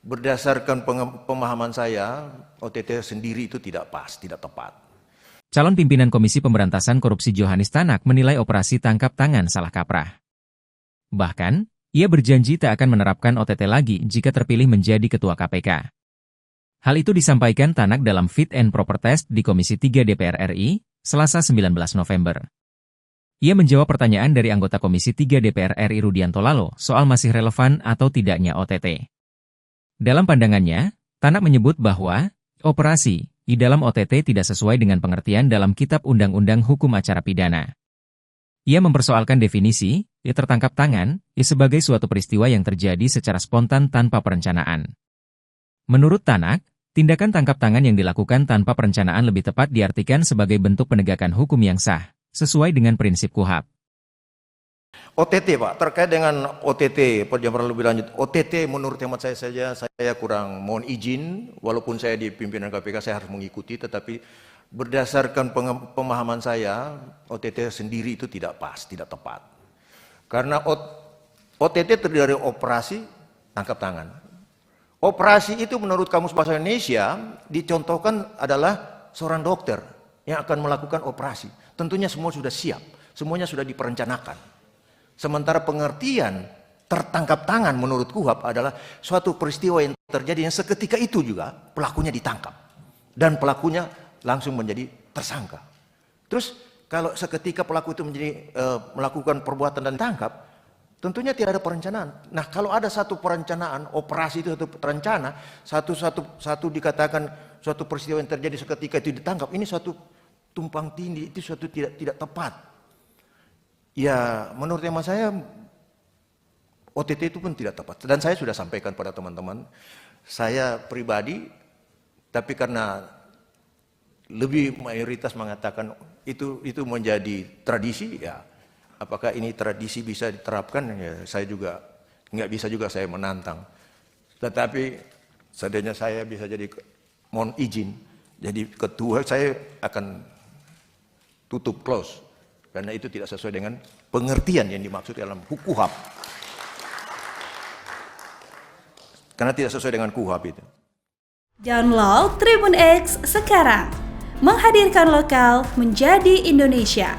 Berdasarkan pemahaman saya, OTT sendiri itu tidak pas, tidak tepat. Calon pimpinan Komisi Pemberantasan Korupsi Johanis Tanak menilai operasi tangkap tangan salah kaprah. Bahkan, ia berjanji tak akan menerapkan OTT lagi jika terpilih menjadi Ketua KPK. Hal itu disampaikan Tanak dalam Fit and Proper Test di Komisi 3 DPR RI, Selasa 19 November. Ia menjawab pertanyaan dari anggota Komisi 3 DPR RI Rudianto Lalo soal masih relevan atau tidaknya OTT. Dalam pandangannya, Tanak menyebut bahwa operasi di dalam OTT tidak sesuai dengan pengertian dalam Kitab Undang-Undang Hukum Acara Pidana. Ia mempersoalkan definisi tertangkap tangan sebagai suatu peristiwa yang terjadi secara spontan tanpa perencanaan. Menurut Tanak, tindakan tangkap tangan yang dilakukan tanpa perencanaan lebih tepat diartikan sebagai bentuk penegakan hukum yang sah, sesuai dengan prinsip KUHAP. OTT Pak, terkait dengan OTT, penjelasan lebih lanjut. OTT menurut hemat saya saja, saya kurang mohon izin, walaupun saya di pimpinan KPK saya harus mengikuti, tetapi berdasarkan pemahaman saya, OTT sendiri itu tidak pas, tidak tepat. Karena OTT terdiri dari operasi tangkap tangan. Operasi itu menurut Kamus Bahasa Indonesia dicontohkan adalah seorang dokter yang akan melakukan operasi. Tentunya semua sudah siap, semuanya sudah diperencanakan. Sementara pengertian tertangkap tangan menurut KUHAP adalah suatu peristiwa yang terjadi yang seketika itu juga pelakunya ditangkap. Dan pelakunya langsung menjadi tersangka. Terus kalau seketika pelaku itu melakukan perbuatan dan ditangkap, tentunya tidak ada perencanaan. Nah kalau ada satu perencanaan, operasi itu satu terencana, satu dikatakan suatu peristiwa yang terjadi seketika itu ditangkap, ini suatu tumpang tindih, itu suatu tidak tepat. Ya, menurut hemat saya, OTT itu pun tidak tepat. Dan saya sudah sampaikan pada teman-teman, saya pribadi, tapi karena lebih mayoritas mengatakan itu menjadi tradisi, ya apakah ini tradisi bisa diterapkan, ya saya juga, nggak bisa juga saya menantang. Tetapi, seandainya saya bisa jadi, mohon izin, jadi ketua, saya akan tutup close. Karena itu tidak sesuai dengan pengertian yang dimaksud dalam KUHAP. Karena tidak sesuai dengan KUHAP itu. Download Tribun X sekarang. Menghadirkan lokal menjadi Indonesia.